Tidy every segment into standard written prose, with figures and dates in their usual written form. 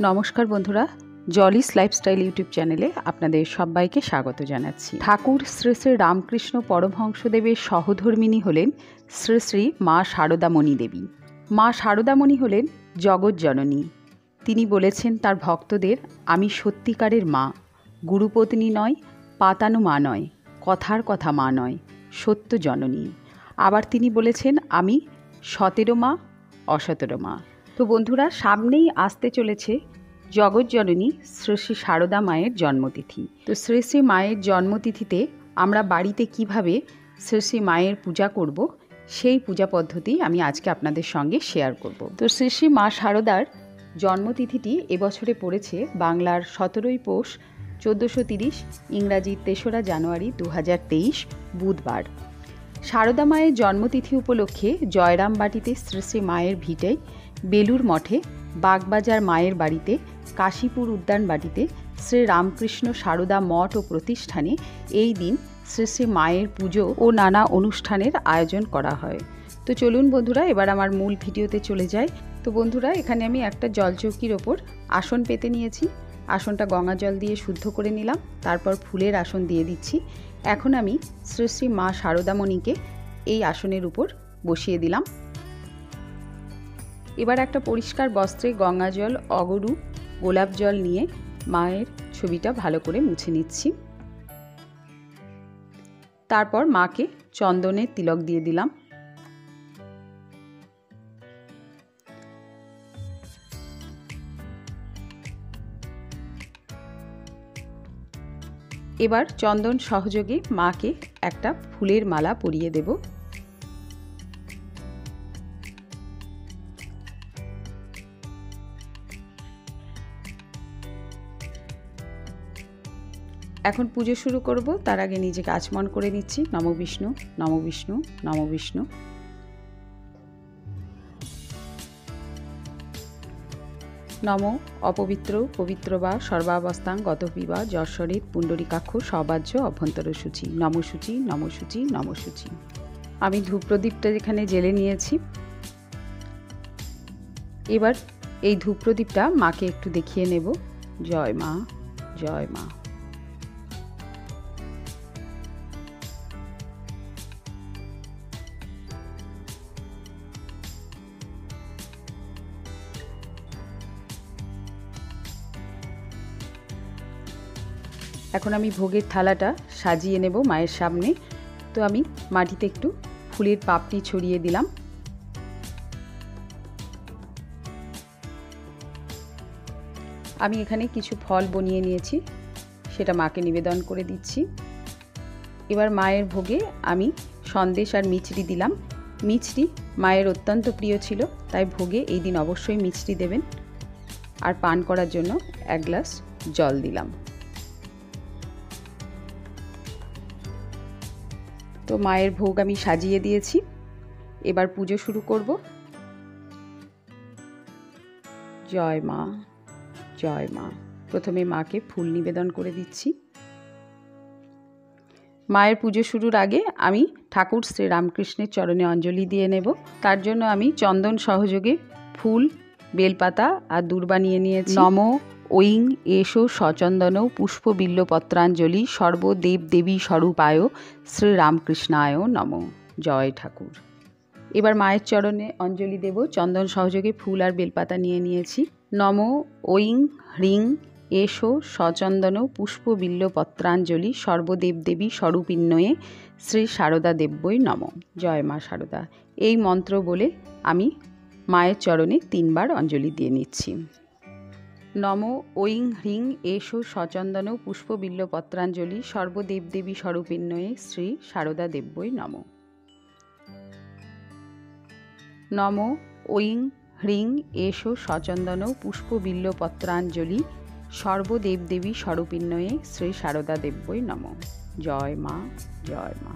নমস্কার বন্ধুরা, জলিস lifestyle YouTube চ্যানেলে আপনাদের সবাইকে স্বাগত জানাচ্ছি। ঠাকুর শ্রী শ্রী রামকৃষ্ণ পরমহংসদেবের সহধর্মিণী হলেন শ্রী শ্রী মা শারদামণি দেবী। মা শারদামণি হলেন জগৎজননী। তিনি বলেছেন তার ভক্তদের, আমি সত্যিকারের মা, গুরুপত্নী নয়, পাতানো মা নয়, কথার কথা মা নয়, সত্য জননী। আবার তিনি বলেছেন আমি সতেরো মা, অসতেরো মা। তো বন্ধুরা, সামনেই আসতে চলেছে জগৎজননী শ্রী শ্রী সারদা মায়ের জন্মতিথি। তো শ্রী শ্রী মায়ের জন্মতিথিতে আমরা বাড়িতে কিভাবে শ্রী শ্রী মায়ের পূজা করব, সেই পূজা পদ্ধতি আমি আজকে আপনাদের সঙ্গে শেয়ার করব। তো শ্রী শ্রী মা শারদার জন্মতিথিটি এবছরে পড়েছে বাংলার 17ই পৌষ 1430, ইংরাজি 3রা জানুয়ারি 2023 বুধবার। সারদা মায়ের জন্মতিথি উপলক্ষে জয়রামবাটিতে শ্রী শ্রী মায়ের ভিটায়, বেলুর মঠে, বাগবাজার মায়ের বাড়িতে, কাশীপুর উদ্যানবাটিতে, শ্রী রামকৃষ্ণ সারদা মঠ ও প্রতিষ্ঠানে এই দিন শ্রী শ্রী মায়ের পুজো ও নানা অনুষ্ঠানের আয়োজন করা হয়। তো চলুন বন্ধুরা, এবার আমার মূল ভিডিওতে চলে যাই। তো বন্ধুরা, এখানে আমি একটা জলচৌকির ওপর আসন পেতে নিয়েছি। আসনটা গঙ্গা জল দিয়ে শুদ্ধ করে নিলাম, তারপর ফুলের আসন দিয়ে দিচ্ছি। এখন আমি শ্রী শ্রী মা শারদামণিকে এই আসনের উপর বসিয়ে দিলাম। এবার একটা পরিষ্কার বস্ত্রে গঙ্গা জল, অগরু, গোলাপ জল নিয়ে মায়ের ছবিটা ভালো করে মুছে নিচ্ছি। তারপর মাকে চন্দনের তিলক দিয়ে দিলাম। এবার চন্দন সহযোগে মাকে একটা ফুলের মালা পরিয়ে দেব। এখন পুজো শুরু করব, তার আগে নিজেকে আচমন করে নিচ্ছি। নমো বিষ্ণু, নমো বিষ্ণু, নমো বিষ্ণু। নমো অপবিত্র পবিত্র বা সর্বাবস্থাং গতপিবা যশ্বরিত পুণ্ডরিকাক্ষ সবাজ্য অভ্যন্তর সূচি, নমসূচি, নমসূচি, নমসূচি। আমি ধূপ প্রদীপটা এখানে জেলে নিয়েছি। এবার এই ধূপ প্রদীপটা মাকে একটু দেখিয়ে নেব। জয় মা, জয় মা। এখন আমি ভোগের থালাটা সাজিয়ে নেব মায়ের সামনে। তো আমি মাটিতে একটু ফুলের পাপড়ি ছড়িয়ে দিলাম। আমি এখানে কিছু ফল বনিয়ে নিয়েছি, সেটা মাকে নিবেদন করে দিচ্ছি। এবার মায়ের ভোগে আমি সন্দেশ আর মিছরি দিলাম। মিছরি মায়ের অত্যন্ত প্রিয় ছিল, তাই ভোগে এই দিন অবশ্যই মিছরি দেবেন। আর পান করার জন্য 1 গ্লাস জল দিলাম। তো মায়ের ভোগ আমি সাজিয়ে দিয়েছি, এবার পুজো শুরু করব। জয় মা, জয় মা। প্রথমে মাকে ফুল নিবেদন করে দিচ্ছি। মায়ের পুজো শুরুর আগে আমি ঠাকুর শ্রী রামকৃষ্ণের চরণে অঞ্জলি দিয়ে নেব। তার জন্য আমি চন্দন সহযোগে ফুল, বেলপাতা আর দূর্বা নিয়ে নিয়েছি। নমো ঐং এষো সচন্দন পুষ্প বিল্লপত্রাঞ্জলি সর্বদেব দেবী স্বরূপায় শ্রী রামকৃষ্ণায় নমো। জয় ঠাকুর। এবার মায়ের চরণে অঞ্জলি দেব। চন্দন সহযোগে ফুল আর বেলপাতা নিয়ে নিয়েছি। নমো ঐং হ্রিং এষো সচন্দন পুষ্প বিল্লপত্রাঞ্জলি সর্বদেব দেবী স্বরূপিণ্যয়ে শ্রী সারদা দেব্যই নমো। জয় মা শারদা। এই মন্ত্র বলে আমি মায়ের চরণে 3 বার অঞ্জলি দিয়ে নিচ্ছি। নমো ঐং হ্রিং এষো সচন্দন পুষ্প বিল্লপত্রাঞ্জলি সর্বদেব দেবী স্বরূপিণ্যয়ে শ্রী সারদা দেব্যই নমো। নমো ঐং হ্রিং এষো সচন্দন পুষ্প বিল্লপত্রাঞ্জলি সর্বদেব দেবী স্বরূপিণ্যয়ে শ্রী সারদা দেব্যই নমো। জয় মা, জয় মা।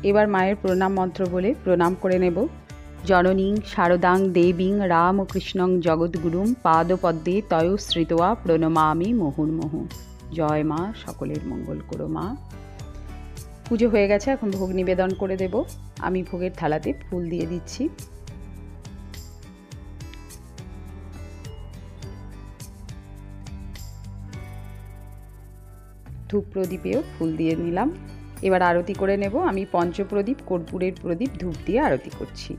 এবার মায়ের প্রণাম মন্ত্র বলে প্রণাম করে নেব। জননীং শারদাং দেবীং রামকৃষ্ণং জগদ্গুরুং পাদপদ্মে তয় শ্রিতোয়া প্রণমামি মুহুর্মুহু। জয় মা, সকলের মঙ্গল করো মা। পুজো হয়ে গেছে, এখন ভোগ নিবেদন করে দেব। আমি ভোগের থালাতে ফুল দিয়ে দিচ্ছি। ধূপ প্রদীপেও ফুল দিয়ে নিলাম। এবার আরতি করে নেব। আমি পঞ্চপ্রদীপ, কর্পূরের প্রদীপ, ধূপ দিয়ে আরতি করছি।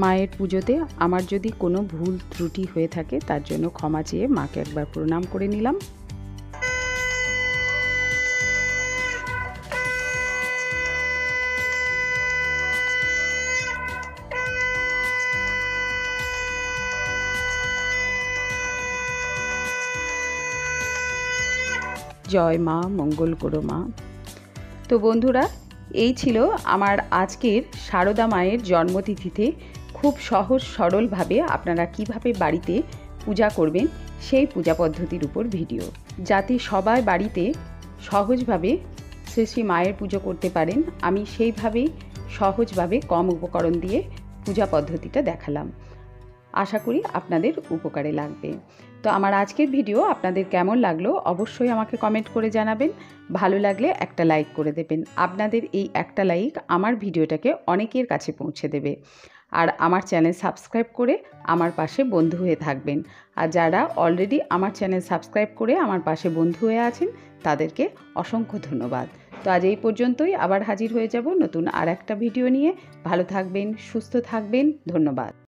মায়ের পুজোতে আমার যদি কোনো ভুল ত্রুটি হয়ে থাকে তার জন্য ক্ষমা চেয়ে মাকে একবার প্রণাম করে নিলাম। জয় মা, মঙ্গল করো মা। তো বন্ধুরা, এই ছিল আমার আজকের সারদা মায়ের জন্মতিথিতে খুব সহজ সরলভাবে আপনারা কিভাবে বাড়িতে পূজা করবেন সেই পূজা পদ্ধতির উপর ভিডিও, যাতে সবাই বাড়িতে সহজভাবে শ্রী শ্রী মায়ের পুজো করতে পারেন। আমি সেইভাবেই সহজভাবে কম উপকরণ দিয়ে পূজা পদ্ধতিটা দেখালাম। আশা করি আপনাদের উপকারে লাগবে। তো আমার আজকের ভিডিও আপনাদের কেমন লাগলো অবশ্যই আমাকে কমেন্ট করে জানাবেন। ভালো লাগলে একটা লাইক করে দেবেন। আপনাদের এই একটা লাইক আমার ভিডিওটাকে অনেকের কাছে পৌঁছে দেবে। আর আমার চ্যানেল সাবস্ক্রাইব করে আমার পাশে বন্ধু হয়ে থাকবেন। আর যারা অলরেডি আমার চ্যানেল সাবস্ক্রাইব করে আমার পাশে বন্ধু হয়ে আছেন তাদেরকে অসংখ্য ধন্যবাদ। তো আজ এই পর্যন্তই, আবার হাজির হয়ে যাব নতুন আর একটা ভিডিও নিয়ে। ভালো থাকবেন, সুস্থ থাকবেন। ধন্যবাদ।